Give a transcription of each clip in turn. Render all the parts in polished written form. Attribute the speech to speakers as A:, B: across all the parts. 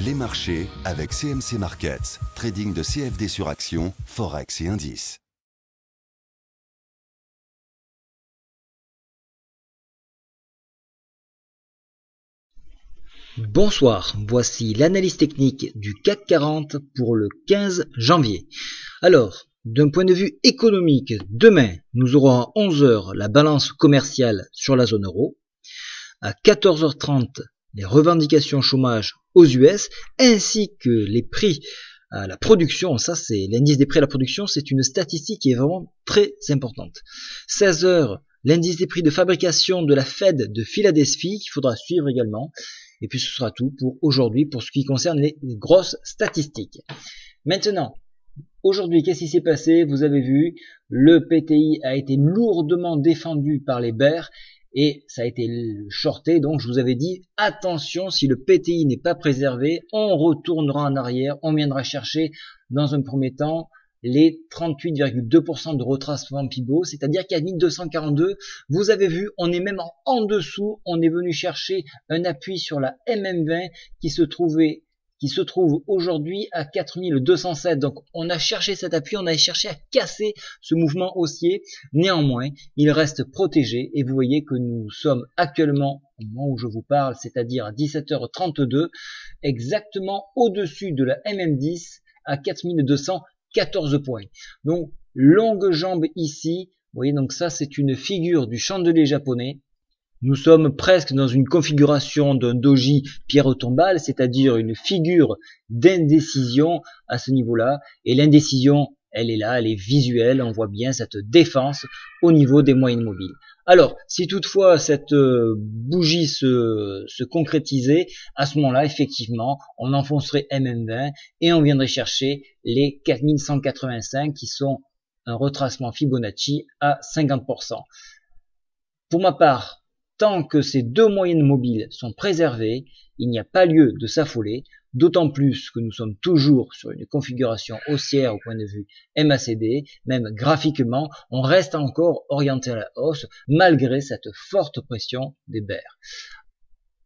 A: Les marchés avec CMC Markets, trading de CFD sur action, Forex et indices.
B: Bonsoir, voici l'analyse technique du CAC 40 pour le 15 janvier. Alors, d'un point de vue économique, demain, nous aurons à 11 h la balance commerciale sur la zone euro. À 14 h 30, les revendications chômage aux US, ainsi que les prix à la production. Ça, c'est l'indice des prix à la production, c'est une statistique qui est vraiment très importante. 16 h, l'indice des prix de fabrication de la Fed de Philadelphie, qu'il faudra suivre également. Et puis ce sera tout pour aujourd'hui, pour ce qui concerne les grosses statistiques. Maintenant, aujourd'hui, qu'est-ce qui s'est passé? Vous avez vu, le PTI a été lourdement défendu par les bears et ça a été shorté. Donc je vous avais dit, attention, si le PTI n'est pas préservé, on retournera en arrière, on viendra chercher dans un premier temps les 38,2% de retracement Pivot, c'est-à-dire qu'à 1242, vous avez vu, on est même en dessous, on est venu chercher un appui sur la MM20 qui se trouve aujourd'hui à 4207. Donc on a cherché cet appui, on a cherché à casser ce mouvement haussier. Néanmoins, il reste protégé et vous voyez que nous sommes actuellement, au moment où je vous parle, c'est-à-dire à 17h32, exactement au-dessus de la MM10 à 4214 points. Donc longue jambe ici, vous voyez, donc ça c'est une figure du chandelier japonais. Nous sommes presque dans une configuration d'un doji pierre tombale, c'est-à-dire une figure d'indécision à ce niveau-là. Et l'indécision, elle est là, elle est visuelle, on voit bien cette défense au niveau des moyennes mobiles. Alors, si toutefois cette bougie se concrétisait, à ce moment-là, effectivement, on enfoncerait MM20 et on viendrait chercher les 4185 qui sont un retracement Fibonacci à 50%. Pour ma part, tant que ces deux moyennes mobiles sont préservées, il n'y a pas lieu de s'affoler, d'autant plus que nous sommes toujours sur une configuration haussière au point de vue MACD, même graphiquement, on reste encore orienté à la hausse malgré cette forte pression des bears.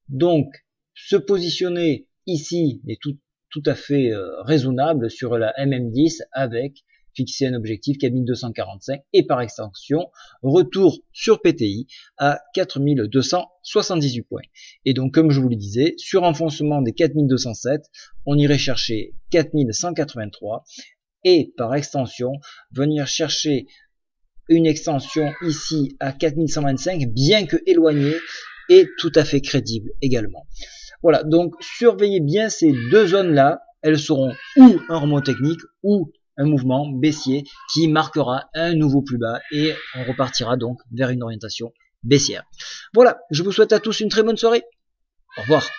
B: Donc, se positionner ici est tout à fait raisonnable sur la MM10 avec fixer un objectif 4245 et par extension retour sur PTI à 4278 points. Et donc comme je vous le disais, sur enfoncement des 4207, on irait chercher 4183 et par extension venir chercher une extension ici à 4125 bien que éloignée et tout à fait crédible également. Voilà, donc surveillez bien ces deux zones là, elles seront ou un remont technique ou un mouvement baissier qui marquera un nouveau plus bas et on repartira donc vers une orientation baissière. Voilà, je vous souhaite à tous une très bonne soirée. Au revoir.